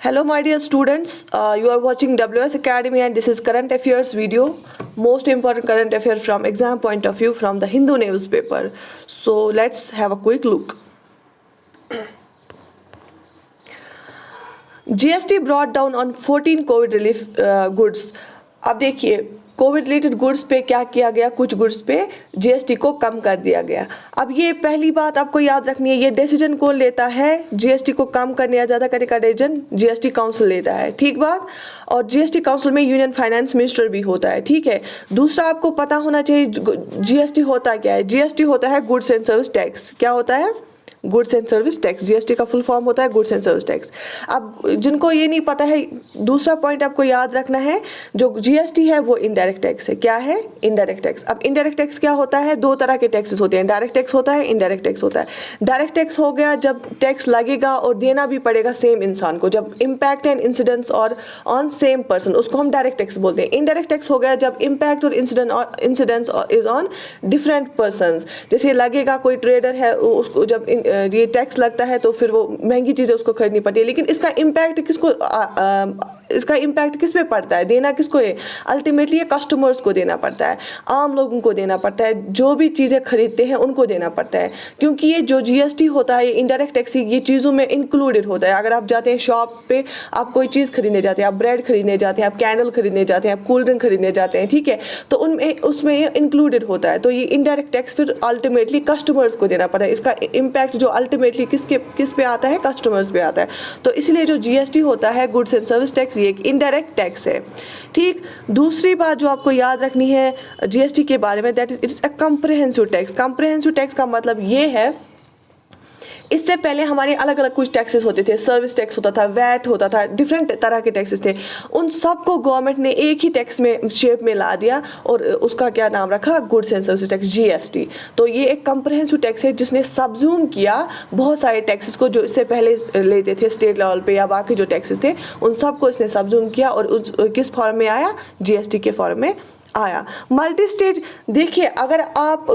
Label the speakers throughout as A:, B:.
A: Hello my dear students, you are watching WS Academy and this is current affairs video, most important current affair from exam point of view from the Hindu newspaper. So let's have a quick look. GST brought down on 14 COVID relief goods. अब देखिए Covid related goods पे क्या किया गया, कुछ goods पे GST को कम कर दिया गया। अब ये पहली बात आपको याद रखनी है, ये डिसीजन कौन लेता है? जीएसटी को कम करने या ज़्यादा करने का डिसीजन जीएसटी काउंसिल लेता है, ठीक बात। और जीएसटी काउंसिल में यूनियन फाइनेंस मिनिस्टर भी होता है, ठीक है। दूसरा आपको पता होना चाहिए जीएसटी होता क्या है। जीएसटी होता है गुड्स एंड सर्विस टैक्स। क्या होता है? Goods and service tax. GST का फुल फॉर्म होता है गुड्स एंड सर्विस टैक्स। अब जिनको ये नहीं पता है, दूसरा पॉइंट आपको याद रखना है, जो जीएसटी है वो इनडायरेक्ट टैक्स है। क्या है? Indirect tax. अब इनडायरेक्ट टैक्स क्या होता है? दो तरह के टैक्सेस होते हैं, डायरेक्ट टैक्स होता है, इनडायरेक्ट टैक्स होता है। डायरेक्ट टैक्स हो गया जब टैक्स लगेगा और देना भी पड़ेगा सेम इंसान को, जब इम्पैक्ट एंड इंसिडेंट्स और ऑन सेम पर्सन, उसको हम डायरेक्ट टैक्स बोलते हैं। इनडायरेक्ट टैक्स हो गया जब इम्पैक्ट और incidents is on different person. जैसे लगेगा कोई ट्रेडर है, उसको जब ये टैक्स लगता है तो फिर वो महंगी चीज़ें उसको खरीदनी पड़ती है, लेकिन इसका इम्पैक्ट किस पे पड़ता है? देना किसको है? अल्टीमेटली ये कस्टमर्स को देना पड़ता है, आम लोगों को देना पड़ता है, जो भी चीज़ें खरीदते हैं उनको देना पड़ता है। क्योंकि ये जो जीएसटी होता है, ये इनडायरेक्ट टैक्स ये चीज़ों में इंक्लूडेड होता है। अगर आप जाते हैं शॉप पे, आप कोई चीज़ खरीदने जाते हैं, आप ब्रेड खरीदने जाते हैं, आप कैंडल खरीदने जाते हैं, आप कोल्ड ड्रिंक खरीदने जाते हैं, ठीक है, तो उसमें ये इंक्लूडेड होता है। तो ये इनडायरेक्ट टैक्स फिर अल्टीमेटली कस्टमर्स को देना पड़ता है। इसका इम्पैक्ट जो अल्टीमेटली किस पे आता है? कस्टमर्स पे आता है। तो इसलिए जो जीएसटी होता है गुड्स एंड सर्विस टैक्स, ये एक इनडायरेक्ट टैक्स है, ठीक। दूसरी बात जो आपको याद रखनी है जीएसटी के बारे में, that is a comprehensive tax. Comprehensive tax का मतलब ये है, इससे पहले हमारे अलग अलग कुछ टैक्सेस होते थे, सर्विस टैक्स होता था, वैट होता था, डिफरेंट तरह के टैक्सेस थे। उन सबको गवर्नमेंट ने एक ही टैक्स में शेप में ला दिया और उसका क्या नाम रखा? Goods and service tax, GST. तो ये एक कॉम्प्रिहेंसिव टैक्स है जिसने सबजूम किया बहुत सारे टैक्सेस को जो इससे पहले लेते थे स्टेट लेवल पे या बाकी जो टैक्सेस थे, उन सबको इसने सबजूम किया और किस फॉर्म में आया? जीएसटी के फॉर्म में आया। मल्टी स्टेज, देखिए अगर आप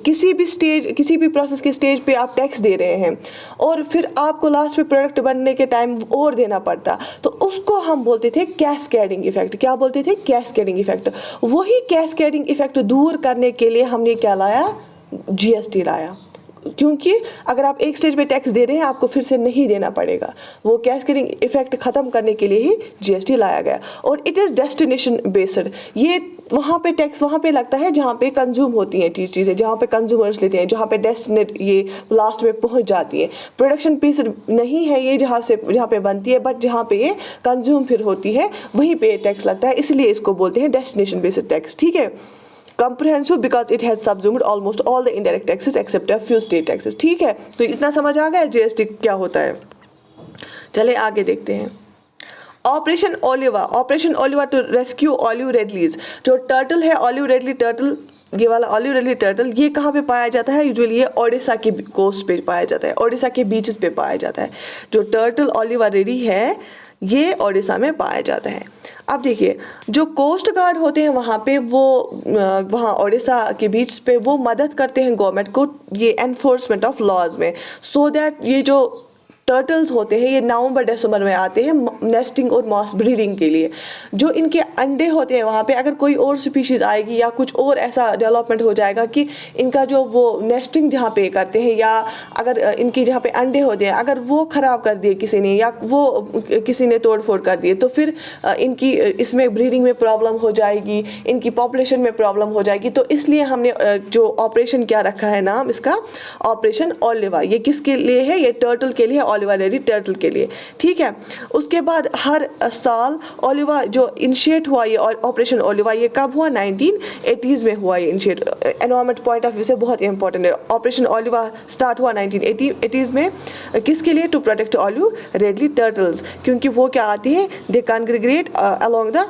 A: किसी भी प्रोसेस के स्टेज पे आप टैक्स दे रहे हैं और फिर आपको लास्ट में प्रोडक्ट बनने के टाइम और देना पड़ता, तो उसको हम बोलते थे कैस्केडिंग इफेक्ट। क्या बोलते थे? Cascading effect. वही कैस्केडिंग इफेक्ट दूर करने के लिए हमने क्या लाया? जीएसटी लाया। क्योंकि अगर आप एक स्टेज पे टैक्स दे रहे हैं, आपको फिर से नहीं देना पड़ेगा। वो कैस्केडिंग इफेक्ट खत्म करने के लिए ही जीएसटी लाया गया। और इट इज़ डेस्टिनेशन बेस्ड। ये वहाँ पे टैक्स वहाँ पे लगता है जहाँ पे कंज्यूम होती हैं चीज़ें, जहाँ पे कंज्यूमर्स लेते हैं, जहाँ पे डेस्टिनेट ये लास्ट में पहुँच जाती है। प्रोडक्शन पीस नहीं है ये जहाँ पे बनती है, बट जहाँ पे ये कंज्यूम फिर होती है वहीं पे टैक्स लगता है, इसलिए इसको बोलते हैं डेस्टिनेशन बेस्ड टैक्स, ठीक है। Comprehensive because it has subsumed almost all the indirect taxes except a few state taxes, ठीक है। तो इतना समझ आ गया जीएसटी क्या होता है। चले आगे देखते हैं। Operation Olivia to rescue olive ridleys. जो टर्टल है, ऑलिव रेडली टर्टल, ये वाला ऑलिव रेडली टर्टल, ये कहाँ पे पाया जाता है? यूजुअली ये ओडिशा के कोस्ट पे पाया जाता है, ओडिशा के बीचेस पे पाया जाता है। जो टर्टल ऑलिवा रेडी है ये ओडिशा में पाया जाता है। अब देखिए जो कोस्ट गार्ड होते हैं वहाँ पे, वो वहाँ ओडिशा के बीच पे वो मदद करते हैं गवर्नमेंट को ये एनफोर्समेंट ऑफ लॉज में, सो दैट ये जो टर्टल्स होते हैं ये नवंबर दिसंबर में आते हैं नेस्टिंग और मॉस ब्रीडिंग के लिए। जो इनके अंडे होते हैं वहाँ पे, अगर कोई और स्पीशीज़ आएगी या कुछ और ऐसा डेवलपमेंट हो जाएगा कि इनका जो वो नेस्टिंग जहाँ पे करते हैं, या अगर इनकी जहाँ पे अंडे होते हैं अगर वो ख़राब कर दिए किसी ने, या वो किसी ने तोड़ फोड़ कर दिए, तो फिर इनकी इसमें ब्रीडिंग में प्रॉब्लम हो जाएगी, इनकी पॉपुलेशन में प्रॉब्लम हो जाएगी। तो इसलिए हमने जो ऑपरेशन क्या रखा है नाम इसका, ऑपरेशन ओलिवा। ये किसके लिए है? ये टर्टल के लिए, ओलिवा रेडी टर्टल के लिए, ठीक है। उसके बाद हर साल ओलिवा जो इनिशिएट हुआ, ये ऑपरेशन ओलिवा, ये कब हुआ? 1980s में हुआ ये initiate. Environment point of view से बहुत इंपॉर्टेंट है। ऑपरेशन ओलिवा स्टार्ट हुआ 1980s में। किसके लिए? To protect olive ridley turtles, क्योंकि वो क्या आती है? They congregate along the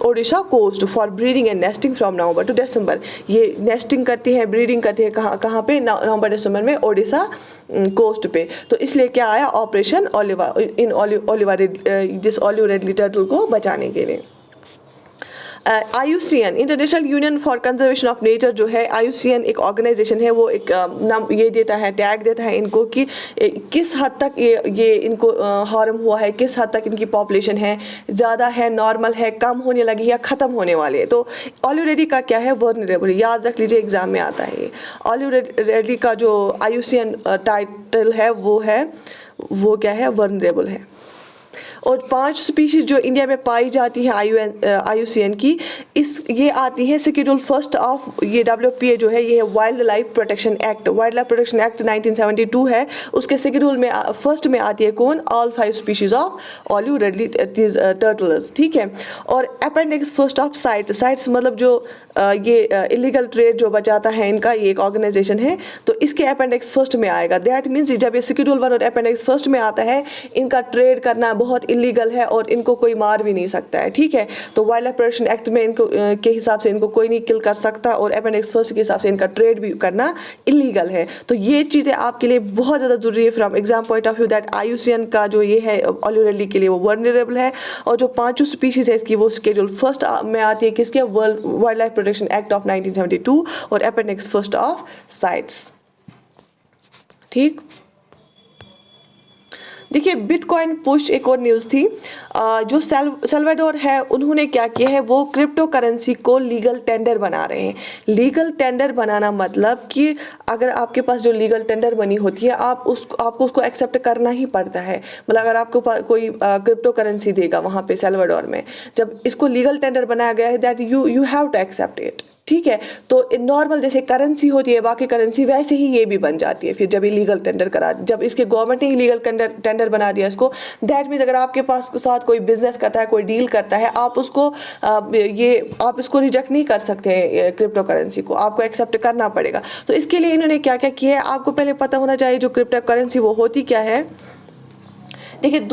A: Odisha coast for breeding and nesting from November to December. ये नेस्टिंग करती है, ब्रीडिंग करती है कहाँ पे? नवंबर दिसंबर में ओडिशा कोस्ट पे। तो इसलिए क्या आया? Operation Olivia, in Olivia this olive ridley turtle को बचाने के लिए। IUCN International Union for Conservation of Nature जो है, IUCN एक ऑर्गेनाइजेशन है, वो एक नाम ये देता है, टैग देता है इनको कि किस हद तक ये इनको हार्म हुआ है, किस हद तक इनकी पॉपुलेशन है, ज़्यादा है, नॉर्मल है, कम होने लगी या ख़त्म होने वाले है। तो ऑलरेडी का क्या है, वर्नरेबल, याद रख लीजिए एग्जाम में आता है ये। ऑलरेडी का जो IUCN टाइटल है वो क्या है, वर्नरेबल है। और 5 स्पीशीज़ जो इंडिया में पाई जाती है IUCN की, ये आती है शेड्यूल फर्स्ट ऑफ ये WPA जो है, ये है wild life protection act. Wild life protection act 1972 है, उसके शेड्यूल में फर्स्ट में आती है कौन, all 5 species of olive-readily turtles, ठीक है। और अपेंडिक्स फर्स्ट ऑफ साइट्स मतलब जो ये इलीगल ट्रेड जो बचाता है इनका, ये एक ऑर्गेनाइजेशन है, तो इसके अपेंडिक्स फर्स्ट में आएगा। दैट मीन्स जब ये शेड्यूल 1 और अपेंडिक्स फर्स्ट में आता है, इनका ट्रेड करना बहुत इलीगल है और इनको कोई मार भी नहीं सकता है, ठीक है। तो वाइल्ड लाइफ प्रोटेक्शन एक्ट में इनको के हिसाब से इनको कोई नहीं किल कर सकता, और अपेंडिक्स फर्स्ट के हिसाब से इनका ट्रेड भी करना इलीगल है। तो ये चीज़ें आपके लिए बहुत ज़्यादा जरूरी है from exam point of view, that IUCN का जो ये है ऑलिव-रेडली के लिए वो वर्नरेबल है, और जो 5 स्पीशीज़ है इसकी वो शेड्यूल फर्स्ट में आती है, किसके, wild life protection act of 1972 और अपेंडिक्स फर्स्ट ऑफ साइट्स, ठीक। देखिए बिटकॉइन पुश एक और न्यूज़ थी, जो सल्वाडोर है उन्होंने क्या किया है, वो क्रिप्टो करेंसी को लीगल टेंडर बना रहे हैं। लीगल टेंडर बनाना मतलब कि अगर आपके पास जो लीगल टेंडर बनी होती है, आपको उसको एक्सेप्ट करना ही पड़ता है। मतलब अगर आपको कोई क्रिप्टो करेंसी देगा वहाँ पे सल्वाडोर में, जब इसको लीगल टेंडर बनाया गया है, that you have to accept it, ठीक है। तो नॉर्मल जैसे करेंसी होती है बाकी करेंसी, वैसे ही ये भी बन जाती है फिर जब ये लीगल टेंडर करा, जब इसके गवर्नमेंट ने लीगल टेंडर बना दिया इसको। दैट मीन्स अगर आपके पास साथ कोई बिजनेस करता है, कोई डील करता है, आप इसको रिजेक्ट नहीं कर सकते, क्रिप्टो करेंसी को आपको एक्सेप्ट करना पड़ेगा। तो इसके लिए इन्होंने क्या क्या किया है, आपको पहले पता होना चाहिए जो क्रिप्टो करेंसी वो होती क्या है। देखिए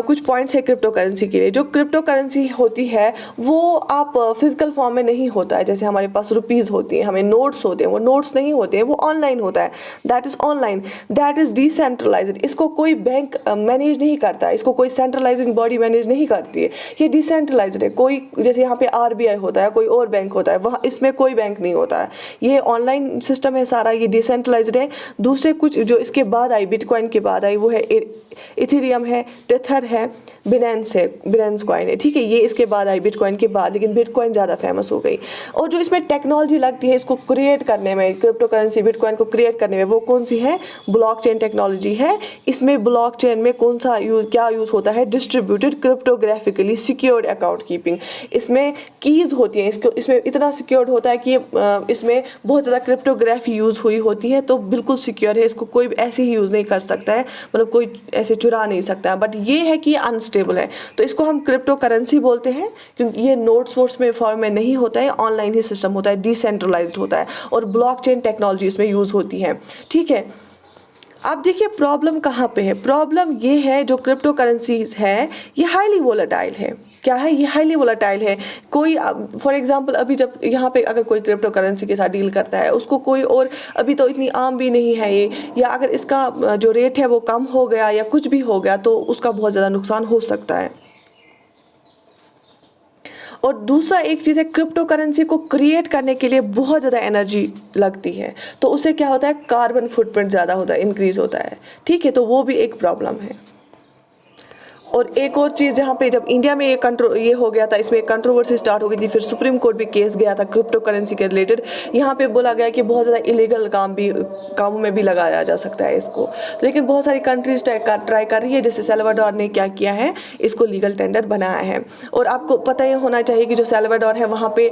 A: कुछ पॉइंट्स है क्रिप्टो करेंसी के लिए। जो क्रिप्टो करेंसी होती है वो आप फिजिकल फॉर्म में नहीं होता है, जैसे हमारे पास रुपीज़ होती हैं, हमें नोट्स होते हैं, वो नोट्स नहीं होते हैं, वो ऑनलाइन होता है। That is online, that is decentralised. इसको कोई बैंक मैनेज नहीं करता है, इसको कोई सेंट्रलाइजिंग बॉडी मैनेज नहीं करती है, ये डिसेंट्रलाइज्ड है। कोई जैसे यहाँ पे RBI होता है, कोई और बैंक होता है, वहाँ इसमें कोई बैंक नहीं होता है, ये ऑनलाइन सिस्टम है सारा, ये डिसेंट्रलाइज्ड है। दूसरे कुछ जो इसके बाद आई, बिटकॉइन के बाद आई, वो है इथेरियम है, टेथर है, बिनेंस कॉइन है, ठीक है। ये इसके बाद आई बिटकॉइन के बाद, लेकिन बिटकॉइन ज़्यादा फेमस हो गई। और जो इसमें टेक्नोलॉजी लगती है इसको क्रिएट करने में, क्रिप्टो करेंसी बिटकॉइन को क्रिएट करने में, वो कौन सी है, ब्लॉकचेन टेक्नोलॉजी है। इसमें ब्लॉकचेन में कौन सा क्या यूज़ होता है, डिस्ट्रीब्यूटेड क्रिप्टोग्राफिकली सिक्योर्ड अकाउंट कीपिंग। इसमें कीज़ होती हैं, इसमें इतना सिक्योर्ड होता है कि इसमें बहुत ज़्यादा क्रिप्टोग्राफी यूज़ हुई होती है, तो बिल्कुल सिक्योर है, इसको कोई ऐसे ही यूज़ नहीं कर सकता है, मतलब कोई ऐसे चुरा नहीं सकता। बट ये है कि अनस्टेबल है, तो इसको हम क्रिप्टो करेंसी बोलते हैं, क्योंकि ये नोट्स वोट्स में फॉर्म में नहीं होता है, ऑनलाइन ही सिस्टम होता है, डिसेंट्रलाइज्ड होता है, और ब्लॉकचेन टेक्नोलॉजी इसमें यूज़ होती है, ठीक है। अब देखिए प्रॉब्लम कहाँ पे है। प्रॉब्लम ये है जो क्रिप्टो करेंसीज है ये हाईली वोलेटाइल है। क्या है ये, हाईली वोलेटाइल है। कोई फॉर एग्जांपल अभी जब यहाँ पे अगर कोई क्रिप्टो करेंसी के साथ डील करता है, उसको कोई और अभी तो इतनी आम भी नहीं है ये, या अगर इसका जो रेट है वो कम हो गया या कुछ भी हो गया तो उसका बहुत ज़्यादा नुकसान हो सकता है। और दूसरा एक चीज़ है, क्रिप्टो करेंसी को क्रिएट करने के लिए बहुत ज़्यादा एनर्जी लगती है, तो उससे क्या होता है, कार्बन फुटप्रिंट ज़्यादा होता है, इंक्रीज़ होता है, ठीक है। तो वो भी एक प्रॉब्लम है। और एक और चीज़ जहाँ पे जब इंडिया में ये हो गया था, इसमें कंट्रोवर्सी स्टार्ट हो गई थी, फिर सुप्रीम कोर्ट भी केस गया था क्रिप्टो करेंसी के रिलेटेड। यहाँ पे बोला गया कि बहुत ज़्यादा इलीगल कामों में भी लगाया जा सकता है इसको, लेकिन बहुत सारी कंट्रीज ट्राई कर रही है, जैसे सल्वाडोर ने क्या किया है, इसको लीगल टेंडर बनाया है। और आपको पता ही होना चाहिए कि जो सल्वाडोर है वहाँ पे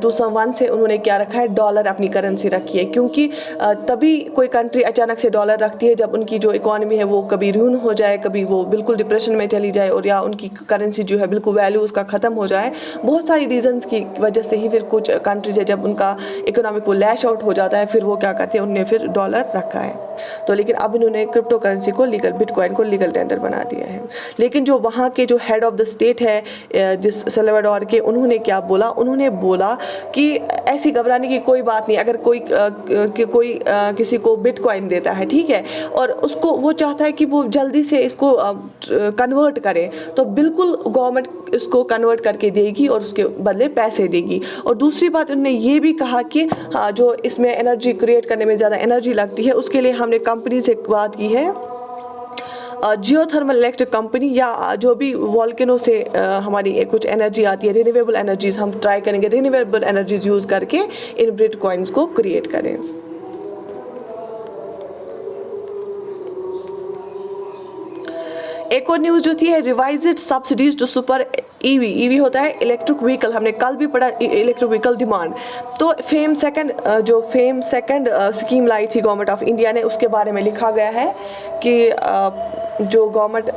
A: 2001 से उन्होंने क्या रखा है, डॉलर अपनी करेंसी रखी है, क्योंकि तभी कोई कंट्री अचानक से डॉलर रखती है जब उनकी जो इकॉनमी है वो कभी रून हो जाए, कभी वो बिल्कुल डिप्रेशन चली जाए, और या उनकी करेंसी जो है बिल्कुल वैल्यू उसका ख़त्म हो जाए। बहुत सारी रीजंस की वजह से ही फिर कुछ कंट्रीज है जब उनका इकोनॉमिक वो लैश आउट हो जाता है, फिर वो क्या करते हैं, उन्होंने फिर डॉलर रखा है। तो लेकिन अब इन्होंने क्रिप्टो करेंसी को बिटकॉइन को लीगल टेंडर बना दिया है। लेकिन जो वहाँ के जो हेड ऑफ द स्टेट है जिस सल्वाडोर के, उन्होंने क्या बोला, उन्होंने बोला कि ऐसी घबराने की कोई बात नहीं। अगर कोई किसी को बिटकॉइन देता है, ठीक है, और उसको वो चाहता है कि वो जल्दी से इसको कन्वर्ट करें तो बिल्कुल गवर्नमेंट इसको कन्वर्ट करके देगी और उसके बदले पैसे देगी। और दूसरी बात उन्होंने ये भी कहा कि हाँ, जो इसमें एनर्जी क्रिएट करने में ज़्यादा एनर्जी लगती है उसके लिए हमने कंपनी से बात की है, जियोथर्मल इलेक्ट्रिक कंपनी या जो भी वॉल्केनो से हमारी कुछ एनर्जी आती है, रिन्यूएबल एनर्जीज हम ट्राई करेंगे रिन्यूएबल एनर्जीज यूज़ करके इन बिटकॉइंस को क्रिएट करें। एक और न्यूज़ जो थी है revised subsidies to super EV. EV होता है इलेक्ट्रिक व्हीकल, हमने कल भी पढ़ा इलेक्ट्रिक व्हीकल डिमांड। तो फेम सेकंड स्कीम लाई थी गवर्नमेंट ऑफ इंडिया ने, उसके बारे में लिखा गया है कि जो गवर्नमेंट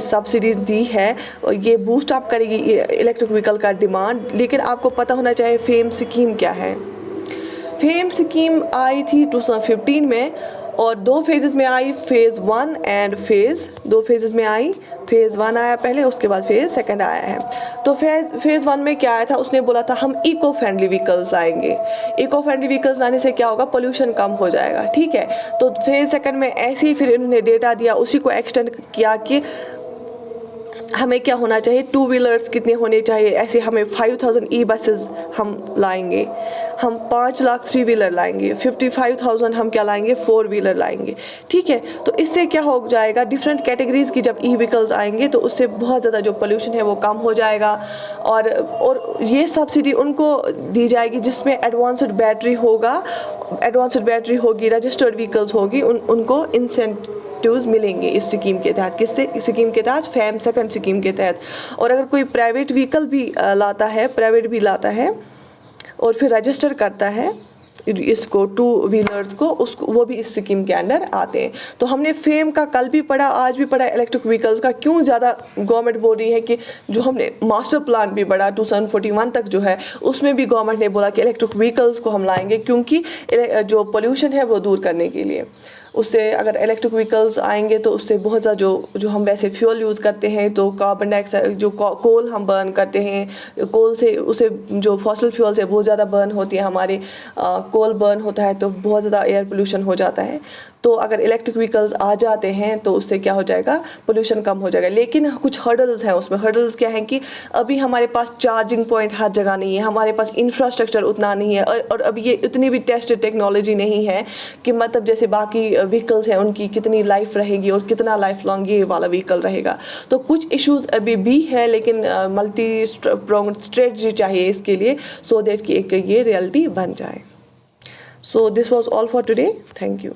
A: सब्सिडीज दी है ये बूस्ट अप करेगी इलेक्ट्रिक व्हीकल का डिमांड। लेकिन आपको पता होना चाहिए फेम स्कीम क्या है। फेम स्कीम आई थी 2015 में और 2 फेजेस में आई, फेज़ 1 एंड दो फेजेस में आई। फेज़ 1 आया पहले, उसके बाद फेज़ 2 आया है। तो फेज़ 1 में क्या आया था, उसने बोला था हम इको फ्रेंडली व्हीकल्स लाएंगे। इको फ्रेंडली व्हीकल्स लाने से क्या होगा, पोल्यूशन कम हो जाएगा, ठीक है। तो फेज़ 2 में ऐसे ही फिर इन्होंने डेटा दिया, उसी को एक्सटेंड किया कि हमें क्या होना चाहिए, 2 व्हीलर्स कितने होने चाहिए। ऐसे हमें 5000 ई बसेस हम लाएंगे, हम 5 लाख 3 व्हीलर लाएंगे, 55,000 हम क्या लाएंगे, 4 व्हीलर लाएंगे, ठीक है। तो इससे क्या हो जाएगा, डिफरेंट कैटेगरीज की जब ई व्हीकल्स आएंगे तो उससे बहुत ज़्यादा जो पोल्यूशन है वो कम हो जाएगा। और ये सब्सिडी उनको दी जाएगी जिसमें एडवांस्ड बैटरी होगी, रजिस्टर्ड व्हीकल्स होगी, उनको इंसेंटिव्स मिलेंगे इस स्कीम के तहत। किससे स्कीम के तहत, फेम सेकंड स्कीम के तहत। और अगर कोई प्राइवेट व्हीकल भी लाता है और फिर रजिस्टर करता है इसको 2 व्हीलर्स को, उसको वो भी इस स्कीम के अंडर आते हैं। तो हमने फेम का कल भी पढ़ा, आज भी पढ़ा इलेक्ट्रिक व्हीकल्स का। क्यों ज़्यादा गवर्नमेंट बोल रही है कि जो हमने मास्टर प्लान भी पढ़ा 2041 तक जो है, उसमें भी गवर्नमेंट ने बोला कि इलेक्ट्रिक व्हीकल्स को हम लाएंगे क्योंकि जो पोल्यूशन है वो दूर करने के लिए। उससे अगर इलेक्ट्रिक व्हीकल्स आएंगे तो उससे बहुत ज़्यादा जो हम वैसे फ्यूल यूज़ करते हैं, तो कार्बन डाइऑक्साइड जो कोल हम बर्न करते हैं, कोल से उसे जो फॉसिल फ्यूल्स है वो ज़्यादा बर्न होती है, हमारे कोल बर्न होता है तो बहुत ज़्यादा एयर पोल्यूशन हो जाता है। तो अगर इलेक्ट्रिक व्हीकल्स आ जाते हैं तो उससे क्या हो जाएगा, पोल्यूशन कम हो जाएगा। लेकिन कुछ हर्डल्स हैं उसमें। हर्डल्स क्या हैं कि अभी हमारे पास चार्जिंग पॉइंट हर जगह नहीं है, हमारे पास इंफ्रास्ट्रक्चर उतना नहीं है, और अभी ये इतनी भी टेस्टेड टेक्नोलॉजी नहीं है कि मतलब जैसे बाकी व्हीकल्स हैं उनकी कितनी लाइफ रहेगी और कितना लाइफ लॉन्ग ये वाला व्हीकल रहेगा। तो कुछ इश्यूज अभी भी है, लेकिन मल्टी प्रोंग्ड स्ट्रेटजी चाहिए इसके लिए, सो दैट कि एक ये रियलिटी बन जाए। So this was all for today, thank you.